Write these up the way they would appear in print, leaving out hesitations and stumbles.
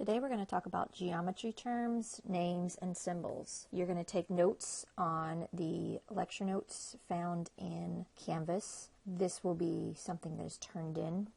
Today we're going to talk about geometry terms, names, and symbols. You're going to take notes on the lecture notes found in Canvas. This will be something that is turned in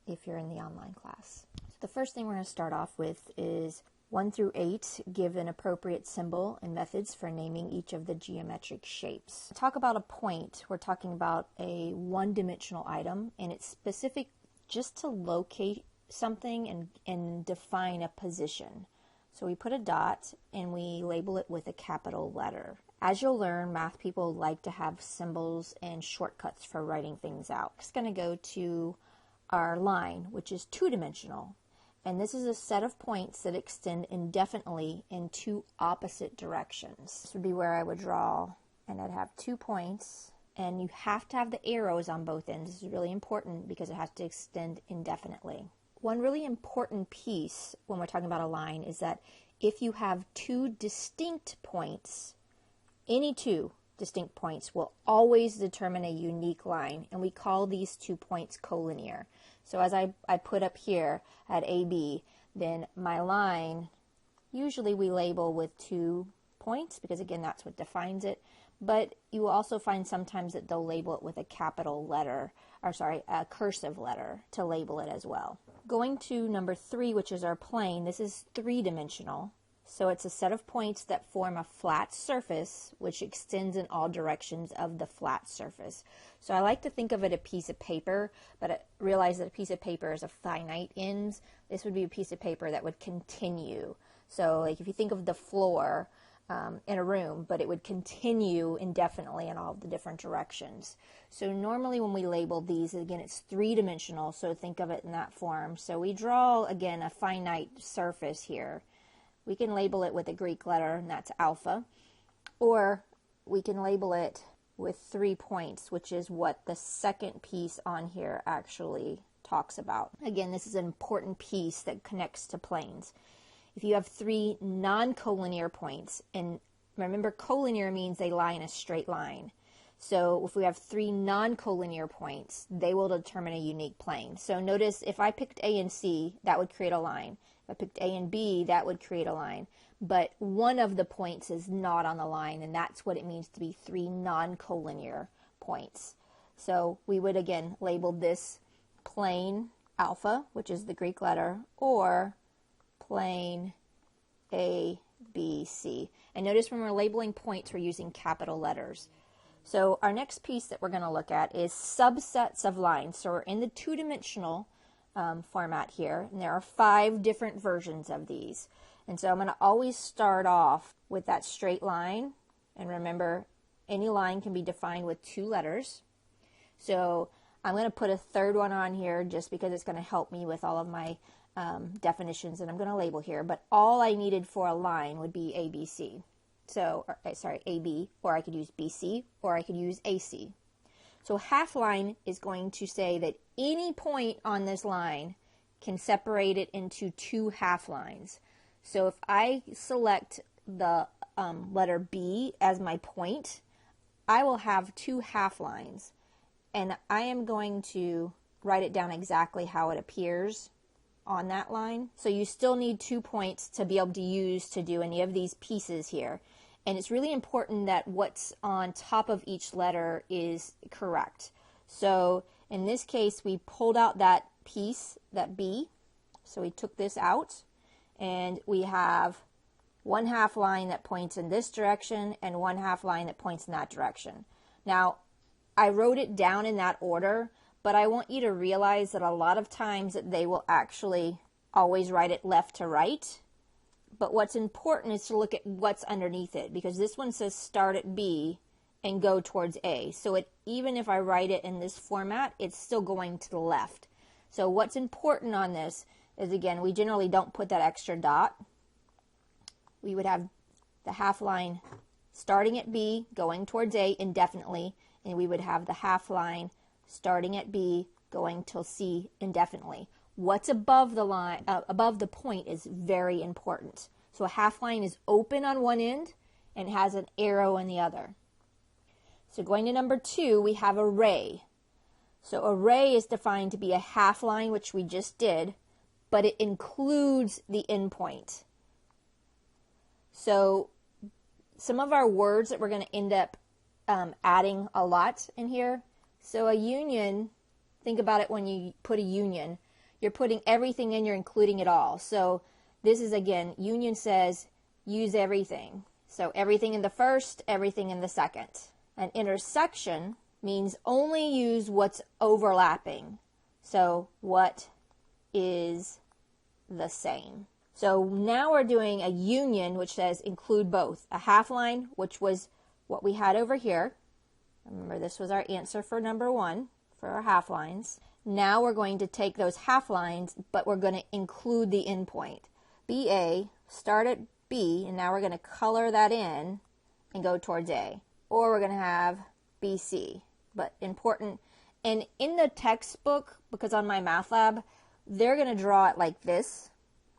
if you're in the online class. So the first thing we're going to start off with is 1 through 8 give an appropriate symbol and methods for naming each of the geometric shapes. Talk about a point. We're talking about a one-dimensional item, and it's specific just to locate something and define a position. So we put a dot and we label it with a capital letter. As you'll learn, math people like to have symbols and shortcuts for writing things out. It's going to go to our line, which is two-dimensional. And this is a set of points that extend indefinitely in two opposite directions. This would be where I would draw, and I'd have 2 points. And you have to have the arrows on both ends. This is really important because it has to extend indefinitely. One really important piece when we're talking about a line is that if you have two distinct points, any two distinct points will always determine a unique line, and we call these 2 points collinear. So as I put up here at AB, then my line, usually we label with 2 points because again that's what defines it, but you will also find sometimes that they'll label it with a capital letter, or sorry, a cursive letter to label it as well. Going to number 3, which is our plane, this is 3-dimensional. So it's a set of points that form a flat surface which extends in all directions of the flat surface. So I like to think of it a piece of paper, but I realize that a piece of paper is a finite ends. This would be a piece of paper that would continue. So like if you think of the floor in a room, but it would continue indefinitely in all of the different directions. So normally when we label these, again, it's 3-dimensional, so think of it in that form. So we draw, again, a finite surface here. We can label it with a Greek letter, and that's alpha, or we can label it with 3 points, which is what the second piece on here actually talks about. Again, this is an important piece that connects to planes. If you have 3 non-collinear points, and remember collinear means they lie in a straight line. So if we have 3 non-collinear points, they will determine a unique plane. So notice if I picked A and C, that would create a line. If I picked A and B, that would create a line. But one of the points is not on the line, and that's what it means to be 3 non-collinear points. So we would again label this plane alpha, which is the Greek letter, or plane A, B, C. And notice when we're labeling points, we're using capital letters. So our next piece that we're going to look at is subsets of lines. So we're in the two-dimensional format here, and there are 5 different versions of these. And so I'm going to always start off with that straight line. And remember, any line can be defined with 2 letters. So I'm going to put a third one on here just because it's going to help me with all of my definitions that I'm going to label here, but all I needed for a line would be ABC. So, AB, or I could use BC, or I could use AC. So half line is going to say that any point on this line can separate it into 2 half lines. So if I select the letter B as my point, I will have 2 half lines, and I am going to write it down exactly how it appears on that line. So you still need 2 points to be able to use to do any of these pieces here. And it's really important that what's on top of each letter is correct. So in this case, we pulled out that piece, that B. So we took this out, and we have 1 half line that points in this direction and 1 half line that points in that direction. Now, I wrote it down in that order, but I want you to realize that a lot of times that they will actually always write it left to right. But what's important is to look at what's underneath it, because this one says start at B and go towards A. So even if I write it in this format, it's still going to the left. So what's important on this is, again, we generally don't put that extra dot. We would have the half line starting at B, going towards A indefinitely, and we would have the half line starting at B, going till C indefinitely. What's above the line, above the point, is very important. So a half line is open on one end and has an arrow in the other. So going to number 2, we have array. So array is defined to be a half line, which we just did, but it includes the endpoint. So some of our words that we're going to end up adding a lot in here. So a union, think about it when you put a union. You're putting everything in, you're including it all. So this is, again, union says use everything. So everything in the first, everything in the second. An intersection means only use what's overlapping. So what is the same? So now we're doing a union, which says include both. A half line, which was what we had over here. Remember, this was our answer for number 1 for our half lines. Now we're going to take those half lines, but we're going to include the endpoint. BA, start at B, and now we're going to color that in and go towards A. Or we're going to have BC, but important. And in the textbook, because on my math lab, they're going to draw it like this.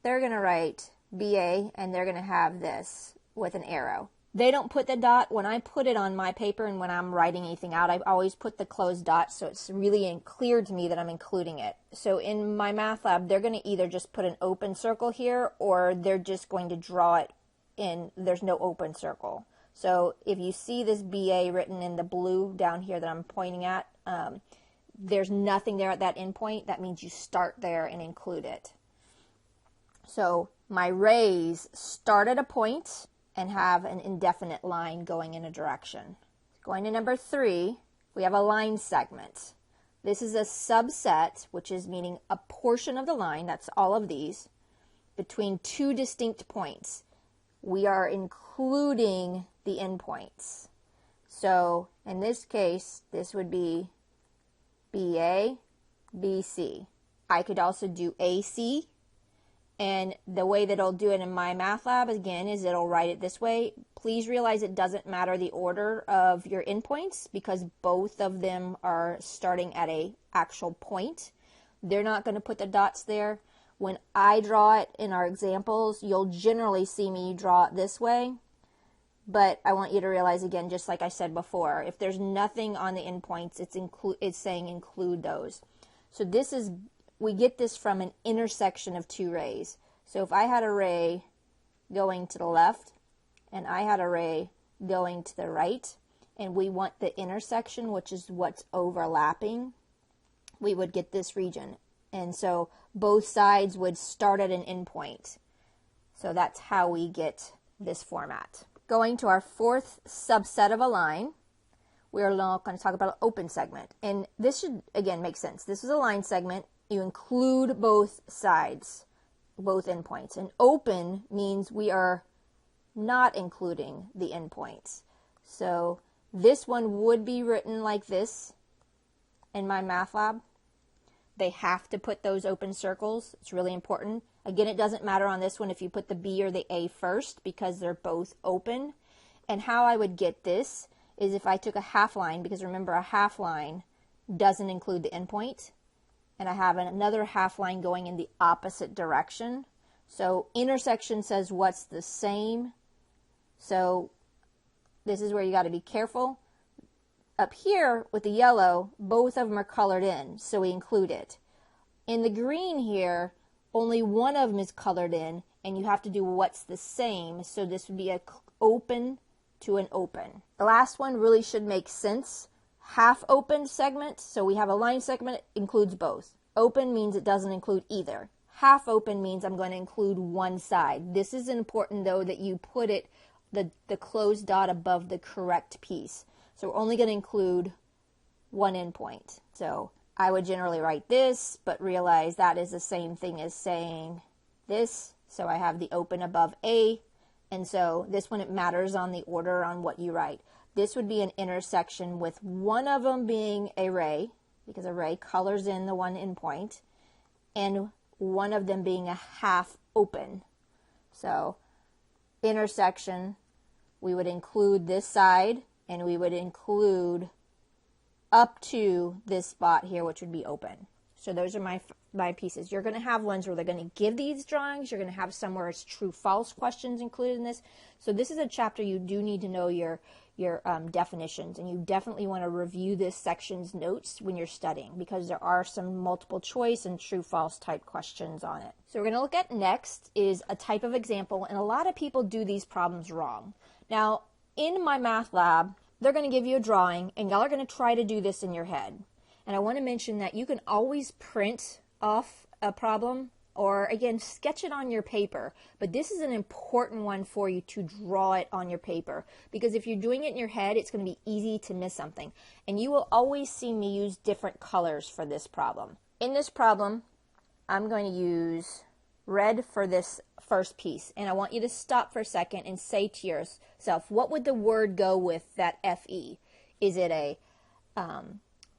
They're going to write BA, and they're going to have this with an arrow. They don't put the dot. When I put it on my paper and when I'm writing anything out, I always put the closed dot so it's really clear to me that I'm including it. So in my math lab, they're going to either just put an open circle here or they're just going to draw it in. There's no open circle. So if you see this BA written in the blue down here that I'm pointing at, there's nothing there at that endpoint. That means you start there and include it. So my rays start at a point and have an indefinite line going in a direction. Going to number 3, we have a line segment. This is a subset, which is meaning a portion of the line, that's all of these, between 2 distinct points. We are including the endpoints. So in this case, this would be BA, BC. I could also do AC. And the way that it'll do it in my math lab, again, is it'll write it this way. Please realize it doesn't matter the order of your endpoints because both of them are starting at a actual point. They're not going to put the dots there. When I draw it in our examples, you'll generally see me draw it this way. But I want you to realize, again, just like I said before, if there's nothing on the endpoints, it's saying include those. So this is... we get this from an intersection of 2 rays. So if I had a ray going to the left and I had a ray going to the right, and we want the intersection, which is what's overlapping, we would get this region. And so both sides would start at an endpoint. So that's how we get this format. Going to our 4th subset of a line, we are now going to talk about an open segment. And this should, again, make sense. This is a line segment. You include both sides, both endpoints. And open means we are not including the endpoints. So this one would be written like this in my math lab. They have to put those open circles. It's really important. Again, it doesn't matter on this one if you put the B or the A first because they're both open. And how I would get this is if I took a half line, because remember a half line doesn't include the endpoint. And I have another half line going in the opposite direction. So intersection says what's the same. So this is where you got to be careful. Up here with the yellow, both of them are colored in, so we include it. In the green here, only one of them is colored in, and you have to do what's the same. So this would be an open to an open. The last one really should make sense. Half open segment, so we have a line segment, includes both. Open means it doesn't include either. Half open means I'm going to include one side. This is important though that you put it, the closed dot above the correct piece. So we're only going to include one endpoint. So I would generally write this, but realize that is the same thing as saying this. So I have the open above A, and so this one, it matters on the order on what you write. This would be an intersection with one of them being a ray, because a ray colors in the one endpoint, and one of them being a half open. So intersection, we would include this side, and we would include up to this spot here, which would be open. So those are my pieces. You're going to have ones where they're going to give these drawings. You're going to have some where it's true false questions included in this. So this is a chapter you do need to know your your definitions, and you definitely want to review this section's notes when you're studying because there are some multiple choice and true false type questions on it. So we're going to look at next is a type of example, and a lot of people do these problems wrong. Now in my math lab they're going to give you a drawing and y'all are going to try to do this in your head, and I want to mention that you can always print off a problem or again sketch it on your paper, but this is an important one for you to draw it on your paper because if you're doing it in your head it's going to be easy to miss something, and you will always see me use different colors for this problem. In this problem I'm going to use red for this first piece, and I want you to stop for a second and say to yourself, what would the word go with that FE? Is it a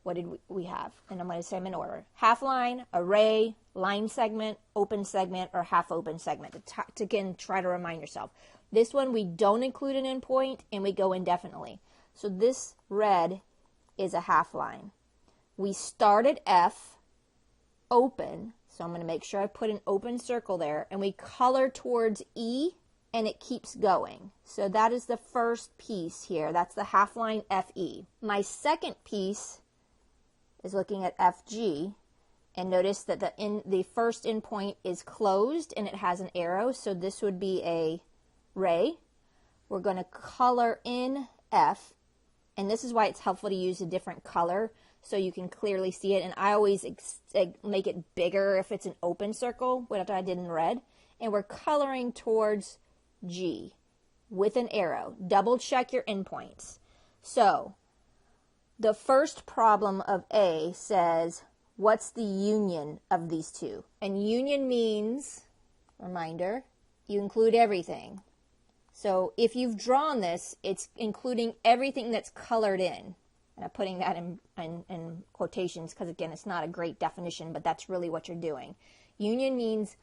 what did we have? And I'm going to say them in order. Half line, array, line segment, open segment, or half open segment. To again, try to remind yourself. This one, we don't include an endpoint, and we go indefinitely. So this red is a half line. We start at F, open. So I'm going to make sure I put an open circle there. And we color towards E, and it keeps going. So that is the first piece here. That's the half line FE. My second piece is looking at FG, and notice that the first endpoint is closed and it has an arrow, so this would be a ray. We're going to color in F, and this is why it's helpful to use a different color so you can clearly see it, and I always make it bigger if it's an open circle, what I did in red, and we're coloring towards G with an arrow. Double check your endpoints. So the first problem of A says, what's the union of these two? And union means, reminder, you include everything. So if you've drawn this, it's including everything that's colored in. And I'm putting that in quotations because, again, it's not a great definition, but that's really what you're doing. Union means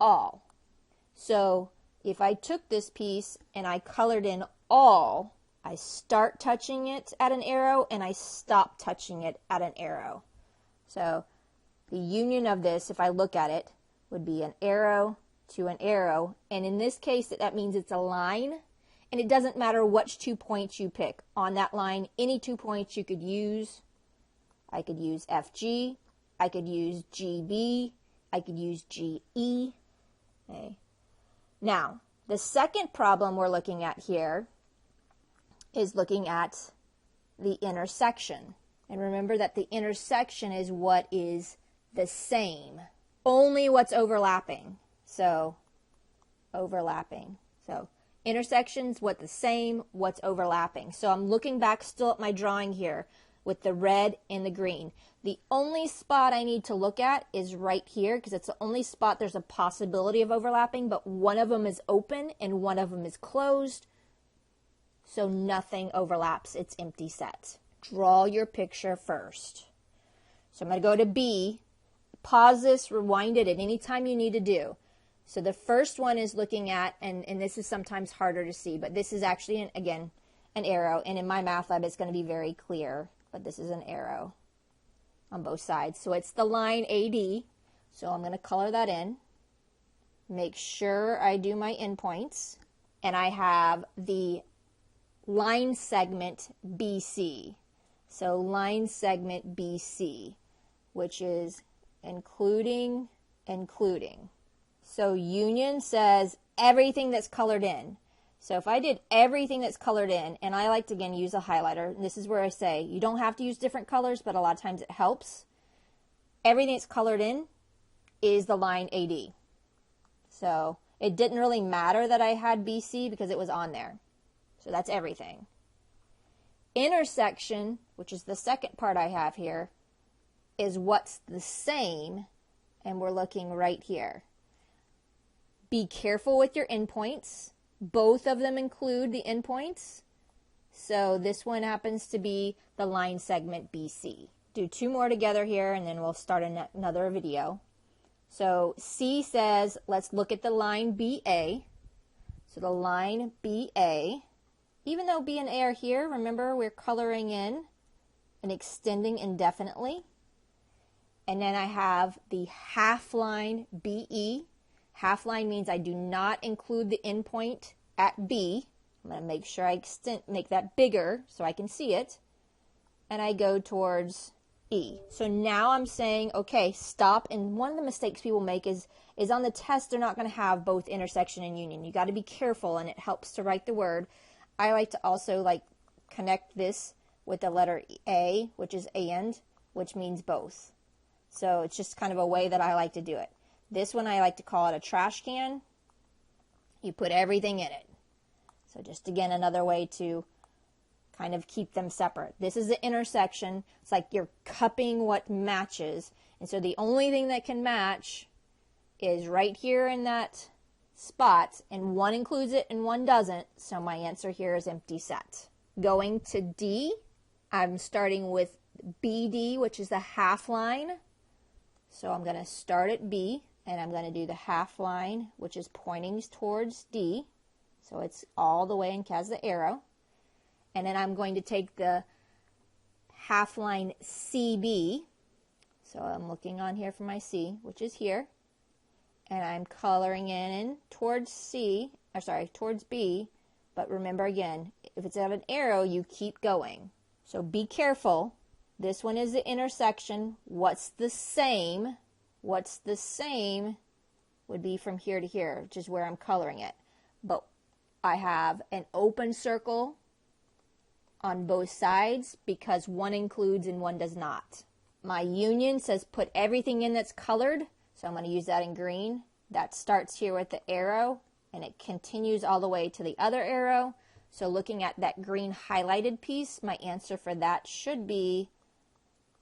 all. So if I took this piece and I colored in all, I start touching it at an arrow and I stop touching it at an arrow. So the union of this, if I look at it, would be an arrow to an arrow. And in this case, that means it's a line. And it doesn't matter which 2 points you pick. On that line, any 2 points you could use. I could use FG. I could use GB. I could use GE. Okay. Now, the second problem we're looking at here is looking at the intersection. And remember that the intersection is what is the same. Only what's overlapping. So, overlapping. So, intersections, what the same, what's overlapping. So I'm looking back still at my drawing here with the red and the green. The only spot I need to look at is right here because it's the only spot there's a possibility of overlapping, but one of them is open and one of them is closed. So nothing overlaps. It's empty set. Draw your picture first. So I'm going to go to B. Pause this, rewind it at any time you need to do. So the first one is looking at, and this is sometimes harder to see, but this is actually, again, an arrow. And in my math lab, it's going to be very clear, but this is an arrow on both sides. So it's the line AD. So I'm going to color that in. Make sure I do my endpoints. And I have the line segment BC. So line segment BC, which is including. So union says everything that's colored in. So if I did everything that's colored in, and I like to, again, use a highlighter, and this is where I say you don't have to use different colors, but a lot of times it helps. Everything that's colored in is the line AD. So it didn't really matter that I had BC because it was on there. So that's everything. Intersection, which is the second part I have here, is what's the same, and we're looking right here. Be careful with your endpoints. Both of them include the endpoints. So this one happens to be the line segment BC. Do two more together here, and then we'll start another video. So C says, let's look at the line BA. So the line BA, even though B and A are here, remember we're coloring in and extending indefinitely. And then I have the half line BE. Half line means I do not include the endpoint at B. I'm going to make sure I make that bigger so I can see it. And I go towards E. So now I'm saying, okay, stop. And one of the mistakes people make is on the test, they're not going to have both intersection and union. You got to be careful, and it helps to write the word. I like to also connect this with the letter A, which is and, which means both. So it's just kind of a way that I like to do it. This one I like to call it a trash can. You put everything in it. So just again, another way to kind of keep them separate. This is the intersection. It's like you're cupping what matches. And so the only thing that can match is right here in that spot, and one includes it and one doesn't. So my answer here is empty set. Going to D, I'm starting with BD, which is the half line. So I'm going to start at B, and I'm going to do the half line, which is pointing towards D. So it's all the way and has the arrow. And then I'm going to take the half line CB. So I'm looking on here for my C, which is here. And I'm coloring in towards towards B. But remember again, if it's at an arrow, you keep going. So be careful. This one is the intersection. What's the same? What's the same would be from here to here, which is where I'm coloring it. But I have an open circle on both sides because one includes and one does not. My union says put everything in that's colored, so I'm going to use that in green. That starts here with the arrow, and it continues all the way to the other arrow. So looking at that green highlighted piece, my answer for that should be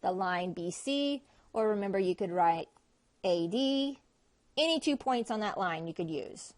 the line BC, or remember you could write AD. Any 2 points on that line you could use.